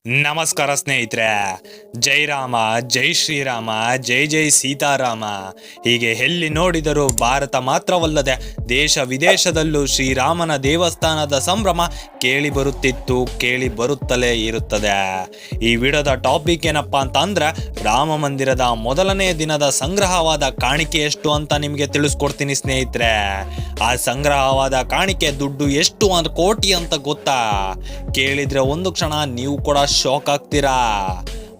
ನಮಸ್ಕಾರ ಸ್ನೇಹಿತರೆ. ಜೈ ರಾಮ, ಜೈ ಶ್ರೀರಾಮ, ಜೈ ಜೈ ಸೀತಾರಾಮ. ಹೀಗೆ ಎಲ್ಲಿ ನೋಡಿದರೂ ಭಾರತ ಮಾತ್ರವಲ್ಲದೆ ದೇಶ ವಿದೇಶದಲ್ಲೂ ಶ್ರೀರಾಮನ ದೇವಸ್ಥಾನದ ಸಂಭ್ರಮ ಕೇಳಿ ಬರುತ್ತಿತ್ತು, ಕೇಳಿ ಬರುತ್ತಲೇ ಇರುತ್ತದೆ. ಈ ವಿಡಿಯೋದ ಟಾಪಿಕ್ ಏನಪ್ಪಾ ಅಂತ ಅಂದ್ರೆ, ರಾಮ ಮಂದಿರದ ಮೊದಲನೇ ದಿನದ ಸಂಗ್ರಹವಾದ ಕಾಣಿಕೆ ಎಷ್ಟು ಅಂತ ನಿಮಗೆ ತಿಳಿಸ್ಕೊಡ್ತೀನಿ ಸ್ನೇಹಿತರೆ. ಆ ಸಂಗ್ರಹವಾದ ಕಾಣಿಕೆ ದುಡ್ಡು ಎಷ್ಟು ಕೋಟಿ ಅಂತ ಗೊತ್ತಾ? ಕೇಳಿದ್ರೆ ಒಂದು ಕ್ಷಣ ನೀವು ಕೂಡ ಶಾಕ್ ಆಗ್ತೀರಾ.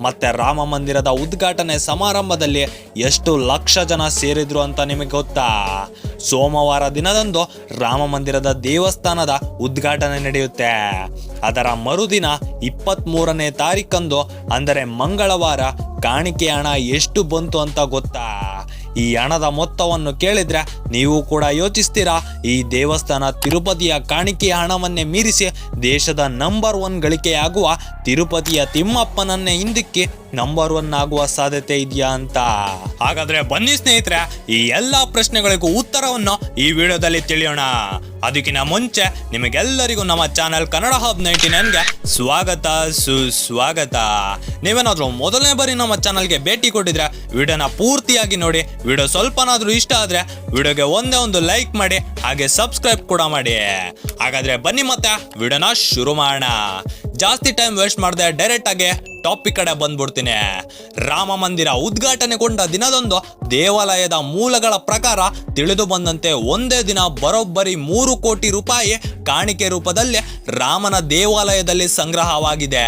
ಮತ್ತೆ ರಾಮ ಮಂದಿರದ ಉದ್ಘಾಟನೆ ಸಮಾರಂಭದಲ್ಲಿ ಎಷ್ಟು ಲಕ್ಷ ಜನ ಸೇರಿದ್ರು ಅಂತ ನಿಮಗೆ ಗೊತ್ತಾ? ಸೋಮವಾರ ದಿನದಂದು ರಾಮ ಮಂದಿರದ ದೇವಸ್ಥಾನದ ಉದ್ಘಾಟನೆ ನಡೆಯುತ್ತೆ. ಅದರ ಮರುದಿನ 23ನೇ ತಾರೀಕಂದು ಅಂದರೆ ಮಂಗಳವಾರ ಕಾಣಿಕೆ ಹಣ ಎಷ್ಟು ಬಂತು ಅಂತ ಗೊತ್ತಾ? ಈ ಹಣದ ಮೊತ್ತವನ್ನು ಕೇಳಿದ್ರೆ ನೀವು ಕೂಡ ಯೋಚಿಸ್ತೀರಾ, ಈ ದೇವಸ್ಥಾನ ತಿರುಪತಿಯ ಕಾಣಿಕೆಯ ಹಣವನ್ನೇ ಮೀರಿಸಿ ದೇಶದ ನಂಬರ್ 1 ಗಳಿಕೆಯಾಗುವ ತಿರುಪತಿಯ ತಿಮ್ಮಪ್ಪನನ್ನೇ ಹಿಂದಿಕ್ಕಿ ನಂಬರ್ 1 ಆಗುವ ಸಾಧ್ಯತೆ ಇದೆಯಾ ಅಂತ. ಹಾಗಾದ್ರೆ ಬನ್ನಿ ಸ್ನೇಹಿತರೆ, ಈ ಎಲ್ಲಾ ಪ್ರಶ್ನೆಗಳಿಗೂ ಉತ್ತರವನ್ನು ಈ ವಿಡಿಯೋದಲ್ಲಿ ತಿಳಿಯೋಣ. ಅದಕ್ಕಿಂತ ಮುಂಚೆ ನಿಮಗೆಲ್ಲರಿಗೂ ನಮ್ಮ ಚಾನೆಲ್ ಕನ್ನಡ ಹಬ್ 99ಗೆ ಸ್ವಾಗತ, ಸುಸ್ವಾಗತ. ನೀವೇನಾದ್ರೂ ಮೊದಲನೇ ಬಾರಿ ನಮ್ಮ ಚಾನಲ್ಗೆ ಭೇಟಿ ಕೊಟ್ಟಿದ್ರೆ ವಿಡಿಯೋನ ಪೂರ್ತಿಯಾಗಿ ನೋಡಿ. ವಿಡಿಯೋ ಸ್ವಲ್ಪನಾದ್ರೂ ಇಷ್ಟ ಆದ್ರೆ ವಿಡಿಯೋಗೆ ಒಂದೇ ಒಂದು ಲೈಕ್ ಮಾಡಿ, ಹಾಗೆ ಸಬ್ಸ್ಕ್ರೈಬ್ ಕೂಡ ಮಾಡಿ. ಹಾಗಾದ್ರೆ ಬನ್ನಿ ಮತ್ತೆ ವಿಡಿಯೋನ ಶುರು ಮಾಡೋಣ. ಜಾಸ್ತಿ ಟೈಮ್ ವೇಸ್ಟ್ ಮಾಡದೆ ಡೈರೆಕ್ಟ್ ಆಗಿ ಟಾಪಿಕ್ ಕಡೆ ಬಂದ್ಬಿಡ್ತೀನಿ. ರಾಮ ಮಂದಿರ ಉದ್ಘಾಟನೆಗೊಂಡ ದಿನದಂದು ದೇವಾಲಯದ ಮೂಲಗಳ ಪ್ರಕಾರ ತಿಳಿದು ಬಂದಂತೆ ಒಂದೇ ದಿನ ಬರೋಬ್ಬರಿ 3 ಕೋಟಿ ರೂಪಾಯಿ ಕಾಣಿಕೆ ರೂಪದಲ್ಲಿ ರಾಮನ ದೇವಾಲಯದಲ್ಲಿ ಸಂಗ್ರಹವಾಗಿದೆ.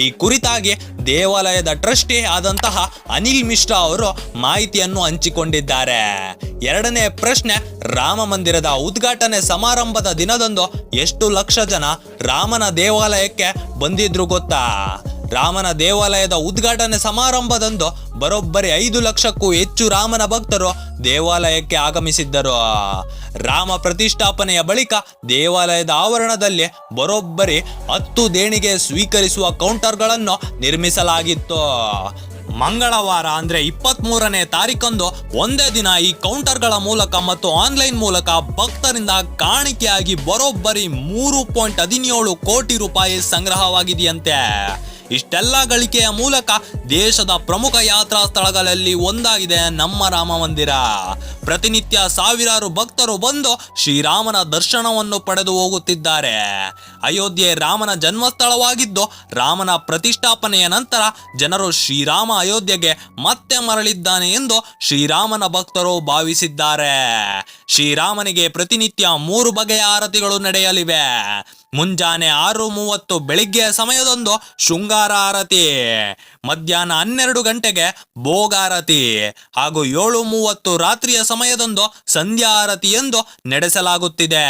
ಈ ಕುರಿತಾಗಿ ದೇವಾಲಯದ ಟ್ರಸ್ಟಿ ಆದಂತಹ ಅನಿಲ್ ಮಿಶ್ರಾ ಅವರು ಮಾಹಿತಿಯನ್ನು ಹಂಚಿಕೊಂಡಿದ್ದಾರೆ. ಎರಡನೇ ಪ್ರಶ್ನೆ, ರಾಮ ಮಂದಿರದ ಉದ್ಘಾಟನೆ ಸಮಾರಂಭದ ದಿನದಂದು ಎಷ್ಟು ಲಕ್ಷ ಜನ ರಾಮನ ದೇವಾಲಯಕ್ಕೆ ಬಂದಿದ್ರು ಗೊತ್ತಾ? ರಾಮನ ದೇವಾಲಯದ ಉದ್ಘಾಟನೆ ಸಮಾರಂಭದಂದು ಬರೋಬ್ಬರಿ 5 ಲಕ್ಷಕ್ಕೂ ಹೆಚ್ಚು ರಾಮನ ಭಕ್ತರು ದೇವಾಲಯಕ್ಕೆ ಆಗಮಿಸಿದ್ದರು. ರಾಮ ಪ್ರತಿಷ್ಠಾಪನೆಯ ಬಳಿಕ ದೇವಾಲಯದ ಆವರಣದಲ್ಲಿ ಬರೋಬ್ಬರಿ 10 ದೇಣಿಗೆ ಸ್ವೀಕರಿಸುವ ಕೌಂಟರ್ಗಳನ್ನು ನಿರ್ಮಿಸಲಾಗಿತ್ತು. ಮಂಗಳವಾರ ಅಂದ್ರೆ 23ನೇ ತಾರೀಕಂದು ಒಂದೇ ದಿನ ಈ ಕೌಂಟರ್ಗಳ ಮೂಲಕ ಮತ್ತು ಆನ್ಲೈನ್ ಮೂಲಕ ಭಕ್ತರಿಂದ ಕಾಣಿಕೆಯಾಗಿ ಬರೋಬ್ಬರಿ 3.17 ಕೋಟಿ ರೂಪಾಯಿ ಸಂಗ್ರಹವಾಗಿದೆಯಂತೆ. ಇಷ್ಟೆಲ್ಲ ಗಳಿಕೆಯ ಮೂಲಕ ದೇಶದ ಪ್ರಮುಖ ಯಾತ್ರಾ ಸ್ಥಳಗಳಲ್ಲಿ ಒಂದಾಗಿದೆ ನಮ್ಮ ರಾಮ ಮಂದಿರ. ಪ್ರತಿನಿತ್ಯ ಸಾವಿರಾರು ಭಕ್ತರು ಬಂದು ಶ್ರೀರಾಮನ ದರ್ಶನವನ್ನು ಪಡೆದು ಹೋಗುತ್ತಿದ್ದಾರೆ. ಅಯೋಧ್ಯೆ ರಾಮನ ಜನ್ಮಸ್ಥಳವಾಗಿದ್ದು, ರಾಮನ ಪ್ರತಿಷ್ಠಾಪನೆಯ ನಂತರ ಜನರು ಶ್ರೀರಾಮ ಅಯೋಧ್ಯೆಗೆ ಮತ್ತೆ ಮರಳಿದ್ದಾನೆ ಎಂದು ಶ್ರೀರಾಮನ ಭಕ್ತರು ಭಾವಿಸಿದ್ದಾರೆ. ಶ್ರೀರಾಮನಿಗೆ ಪ್ರತಿನಿತ್ಯ 3 ಬಗೆಯ ಆರತಿಗಳು ನಡೆಯಲಿವೆ. ಮುಂಜಾನೆ 6:30 ಬೆಳಿಗ್ಗೆ ಸಮಯದೊಂದು ಶೃಂಗಾರ ಆರತಿ, ಮಧ್ಯಾಹ್ನ 12 ಗಂಟೆಗೆ ಭೋಗಾರತಿ ಹಾಗೂ 7:30 ರಾತ್ರಿಯ ಸಮಯದೊಂದು ಸಂಧ್ಯಾ ಆರತಿ ಎಂದು ನಡೆಸಲಾಗುತ್ತಿದೆ.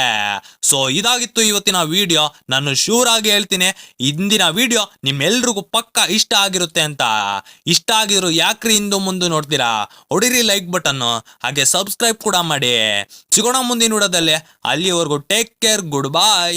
ಸೊ ಇದಾಗಿತ್ತು ಇವತ್ತಿನ ವಿಡಿಯೋ. ನಾನು ಶೂರ್ ಆಗಿ ಹೇಳ್ತೀನಿ, ಇಂದಿನ ವಿಡಿಯೋ ನಿಮ್ಮೆಲ್ರಿಗೂ ಪಕ್ಕ ಇಷ್ಟ ಆಗಿರುತ್ತೆ ಅಂತ. ಇಷ್ಟ ಆಗಿದ್ರು ಯಾಕ್ರಿ ಇಂದು ಮುಂದೆ ನೋಡ್ತೀರಾ? ಹೊಡಿರಿ ಲೈಕ್ ಬಟನ್, ಹಾಗೆ ಸಬ್ಸ್ಕ್ರೈಬ್ ಕೂಡ ಮಾಡಿ. ಸಿಗೋಣ ಮುಂದಿನ ವಿಡಿಯೋದಲ್ಲಿ. ಅಲ್ಲಿವರೆಗೂ ಟೇಕ್ ಕೇರ್, ಗುಡ್ ಬಾಯ್.